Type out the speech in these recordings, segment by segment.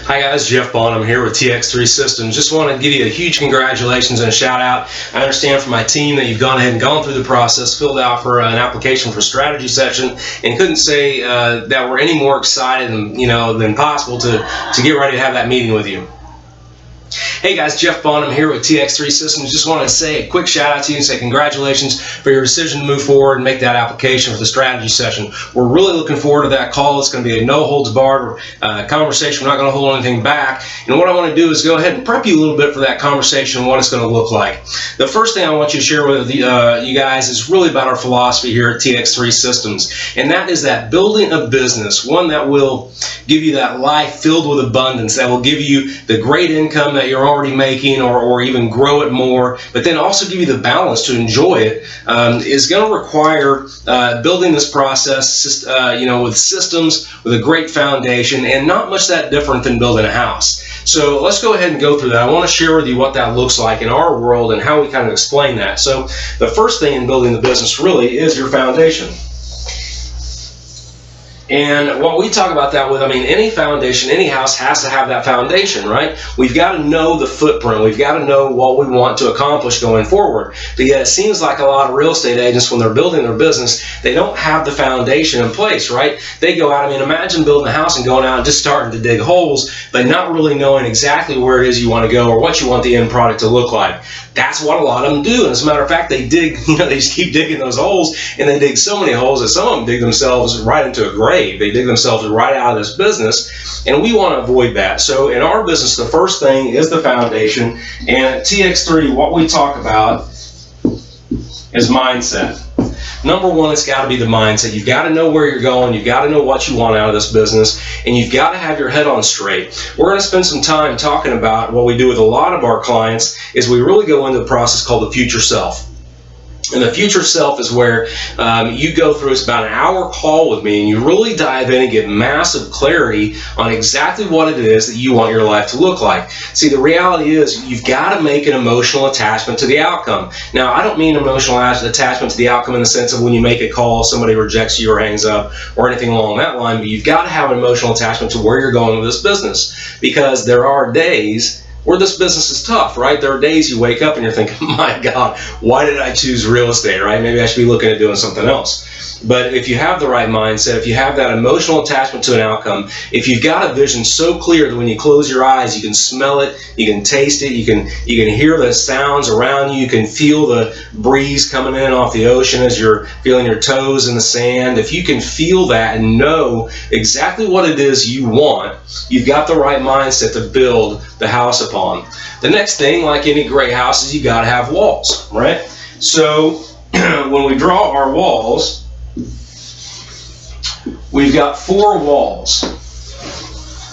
Hi guys, Jeff Bonham here with TX3 Systems. Just want to give you a huge congratulations and a shout out. I understand from my team that you've gone ahead and gone through the process, filled out for an application for strategy session, and couldn't say that we're any more excited than possible to get ready to have that meeting with you. Hey guys, Jeff Bonham here with TX3 Systems. Just wanted to say a quick shout out to you and say congratulations for your decision to move forward and make that application for the strategy session. We're really looking forward to that call. It's going to be a no holds barred conversation. We're not going to hold anything back. And what I want to do is go ahead and prep you a little bit for that conversation and what it's going to look like. The first thing I want you to share with you guys is really about our philosophy here at TX3 Systems. And that is that building a business, one that will give you that life filled with abundance, that will give you the great income that you're already making or even grow it more, but then also give you the balance to enjoy it, is going to require building this process with systems, with a great foundation, and not much that different than building a house. So let's go ahead and go through that. I want to share with you what that looks like in our world and how we kind of explain that. So the first thing in building the business really is your foundation. And what we talk about that with, any foundation, any house has to have that foundation, right? We've got to know the footprint. We've got to know what we want to accomplish going forward. But yet it seems like a lot of real estate agents, when they're building their business, they don't have the foundation in place, right? They go out, imagine building a house and going out and just starting to dig holes, but not really knowing exactly where it is you want to go or what you want the end product to look like. That's what a lot of them do. And as a matter of fact, they dig, they just keep digging those holes, and they dig so many holes that some of them dig themselves right into a grave. They dig themselves right out of this business, and we want to avoid that. So in our business, the first thing is the foundation. And at TX3, what we talk about is mindset. Number one, it's got to be the mindset. You've got to know where you're going. You've got to know what you want out of this business, and you've got to have your head on straight. We're going to spend some time talking about what we do with a lot of our clients is we really go into a process called the future self. And the future self is where you go through, it's about an hour call with me, and you really dive in and get massive clarity on exactly what it is that you want your life to look like. See, the reality is you've got to make an emotional attachment to the outcome. Now, I don't mean emotional attachment to the outcome in the sense of when you make a call, somebody rejects you or hangs up or anything along that line, but you've got to have an emotional attachment to where you're going with this business, because there are days where this business is tough, right? There are days you wake up and you're thinking, my God, why did I choose real estate, right? Maybe I should be looking at doing something else. But if you have the right mindset, if you have that emotional attachment to an outcome, if you've got a vision so clear that when you close your eyes, you can smell it, you can taste it, you can hear the sounds around you, you can feel the breeze coming in off the ocean as you're feeling your toes in the sand. If you can feel that and know exactly what it is you want, you've got the right mindset to build the house upon. The next thing, like any great house, is you got to have walls, right? So when we draw our walls, we've got 4 walls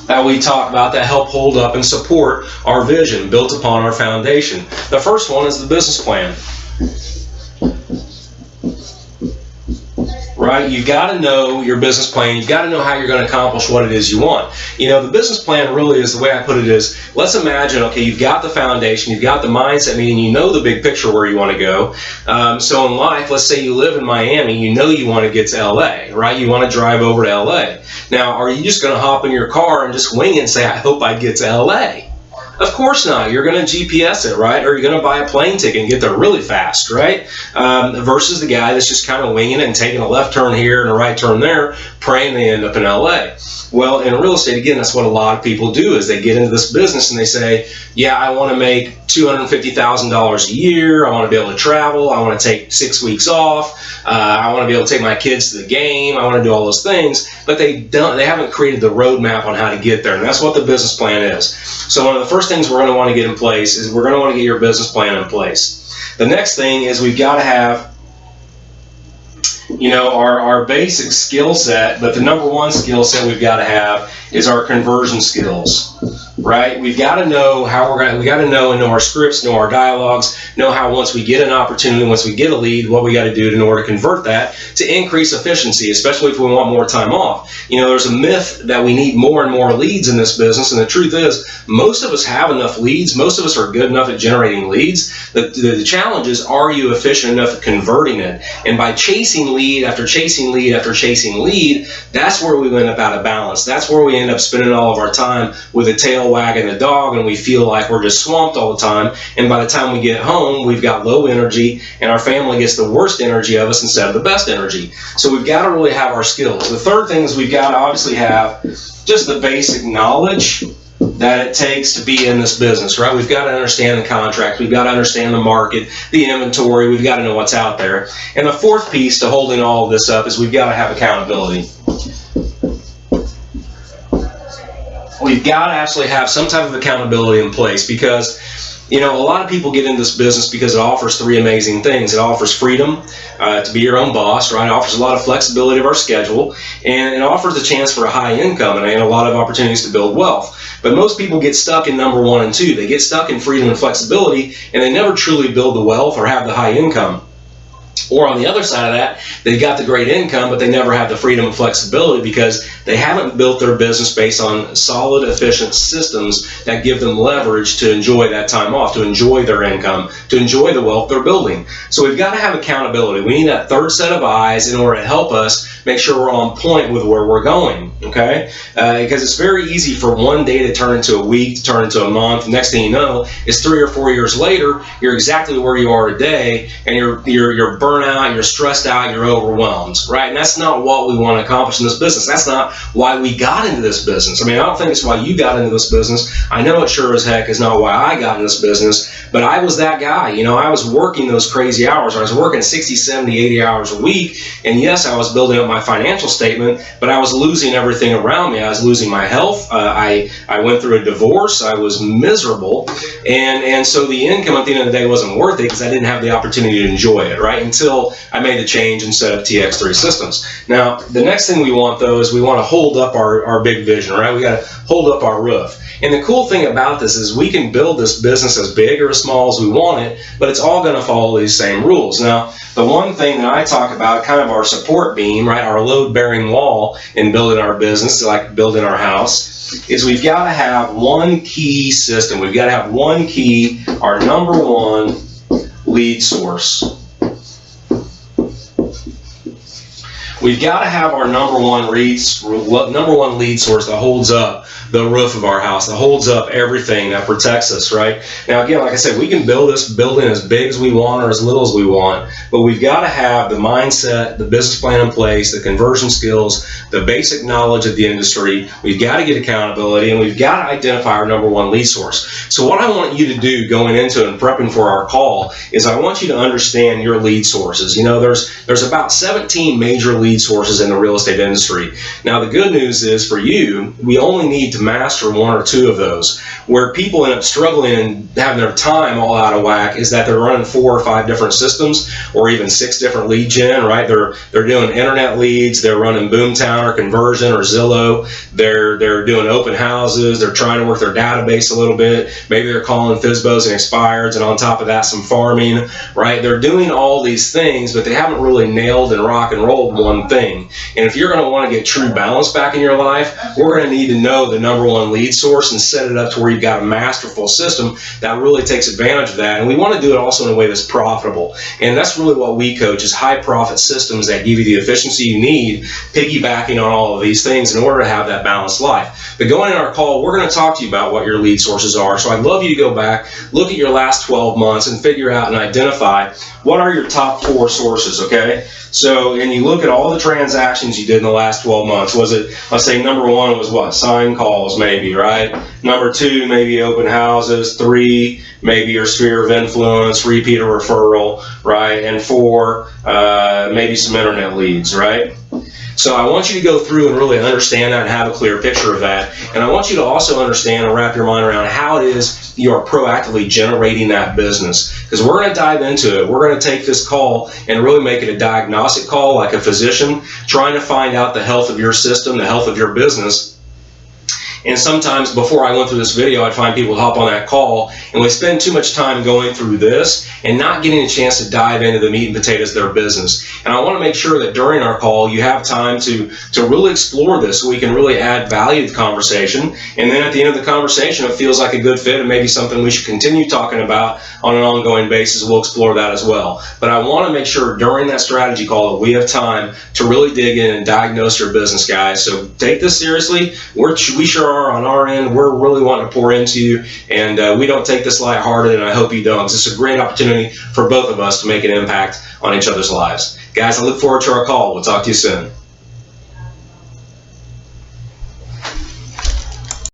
that we talk about that help hold up and support our vision built upon our foundation. The first one is the business plan. Right? You've got to know your business plan. You've got to know how you're going to accomplish what it is you want. The business plan really is, the way I put it is, let's imagine, okay, you've got the foundation, you've got the mindset, meaning you know the big picture where you want to go. So in life, let's say you live in Miami, you know you want to get to LA, right? You want to drive over to LA. Now, are you just going to hop in your car and just wing it and say, I hope I get to LA? Of course not. You're going to GPS it, right? Or you're going to buy a plane ticket and get there really fast, right? Versus the guy that's just kind of winging it and taking a left turn here and a right turn there, praying they end up in LA. Well, in real estate, again, that's what a lot of people do, is they get into this business and they say, yeah, I want to make $250,000 a year. I want to be able to travel. I want to take 6 weeks off. I want to be able to take my kids to the game. I want to do all those things. But they haven't created the roadmap on how to get there. And that's what the business plan is. So one of the first things we're going to want to get in place is we're going to want to get your business plan in place. The next thing is we've got to have our basic skill set, but the number one skill set we've got to have is our conversion skills, right? We've got to know how we got to know and know our scripts, know our dialogues, know how once we get an opportunity, once we get a lead, what we got to do in order to convert that to increase efficiency, especially if we want more time off. There's a myth that we need more and more leads in this business, and the truth is most of us have enough leads. Most of us are good enough at generating leads. The challenge is, are you efficient enough at converting it? And by chasing lead after chasing lead after chasing lead, that's where we end up out of balance. That's where we we end up spending all of our time with a tail wagging the dog, and we feel like we're just swamped all the time. And by the time we get home, we've got low energy, and our family gets the worst energy of us instead of the best energy. So we've got to really have our skills. The third thing is we've got to obviously have just the basic knowledge that it takes to be in this business, right? We've got to understand the contract. We've got to understand the market, the inventory. We've got to know what's out there. And the fourth piece to holding all of this up is we've got to have accountability. We've got to actually have some type of accountability in place, because a lot of people get into this business because it offers three amazing things. It offers freedom to be your own boss, right? It offers a lot of flexibility of our schedule, and it offers a chance for a high income and a lot of opportunities to build wealth. But most people get stuck in number 1 and 2. They get stuck in freedom and flexibility, and they never truly build the wealth or have the high income. Or on the other side of that, they've got the great income, but they never have the freedom and flexibility because they haven't built their business based on solid, efficient systems that give them leverage to enjoy that time off, to enjoy their income, to enjoy the wealth they're building. So we've got to have accountability. We need that third set of eyes in order to help us make sure we're on point with where we're going, okay? Because it's very easy for one day to turn into a week, to turn into a month. Next thing you know, it's 3 or 4 years later, you're exactly where you are today, and you're burnt out, you're stressed out, you're overwhelmed, right? And that's not what we want to accomplish in this business. That's not why we got into this business. I mean, I don't think it's why you got into this business. I know it sure as heck is not why I got into this business, but I was that guy. I was working those crazy hours. I was working 60, 70, 80 hours a week, and yes, I was building up my financial statement, but I was losing everything around me. I was losing my health. I went through a divorce. I was miserable, and so the income at the end of the day wasn't worth it because I didn't have the opportunity to enjoy it, right? Until I made the change and set up TX3 Systems. Now, the next thing we want, though, is we want to hold up our big vision, right? We got to hold up our roof. And the cool thing about this is we can build this business as big or as small as we want it, but it's all going to follow these same rules. Now, the one thing that I talk about, kind of our support beam, right, our load-bearing wall in building our business, like building our house, is we've got to have one key system. We've got to have one key, our number one lead source. We've got to have our number one lead source that holds up the roof of our house, that holds up everything, that protects us, right? Now, again, like I said, we can build this building as big as we want or as little as we want, but we've got to have the mindset, the business plan in place, the conversion skills, the basic knowledge of the industry. We've got to get accountability, and we've got to identify our number one lead source. So what I want you to do going into and prepping for our call is I want you to understand your lead sources. There's about 17 major lead sources in the real estate industry. Now, the good news is for you, we only need to master 1 or 2 of those. Where people end up struggling and having their time all out of whack is that they're running 4 or 5 different systems, or even 6 different lead gen, right? They're doing internet leads, they're running Boomtown or Conversion or Zillow, they're doing open houses, they're trying to work their database a little bit, maybe they're calling FSBOs and expireds, and on top of that some farming, right? They're doing all these things, but they haven't really nailed and rock and rolled one thing. And if you're going to want to get true balance back in your life, we're going to need to know the number one lead source and set it up to where you've got a masterful system that really takes advantage of that. And we want to do it also in a way that's profitable. And that's really what we coach, is high profit systems that give you the efficiency you need, piggybacking on all of these things in order to have that balanced life. But going in our call, we're going to talk to you about what your lead sources are. So I'd love you to go back, look at your last 12 months and figure out and identify what are your top 4 sources, okay? So, and you look at all the transactions you did in the last 12 months. Was it, let's say number 1 was what? Sign calls maybe, right? Number 2, maybe open houses. 3, maybe your sphere of influence, repeat or referral, right? And 4, maybe some internet leads, right? So I want you to go through and really understand that and have a clear picture of that. And I want you to also understand and wrap your mind around how it is you are proactively generating that business. Because we're going to dive into it. We're going to take this call and really make it a diagnostic call, like a physician, trying to find out the health of your system, the health of your business. And sometimes before I went through this video, I'd find people would hop on that call, and we spend too much time going through this and not getting a chance to dive into the meat and potatoes of their business. And I want to make sure that during our call, you have time to really explore this so we can really add value to the conversation. And then at the end of the conversation, if it feels like a good fit and maybe something we should continue talking about on an ongoing basis, we'll explore that as well. But I want to make sure during that strategy call that we have time to really dig in and diagnose your business, guys. So take this seriously. We sure are on our end. We're really wanting to pour into you, and we don't take this lighthearted, and I hope you don't. This is a great opportunity for both of us to make an impact on each other's lives. Guys, I look forward to our call. We'll talk to you soon.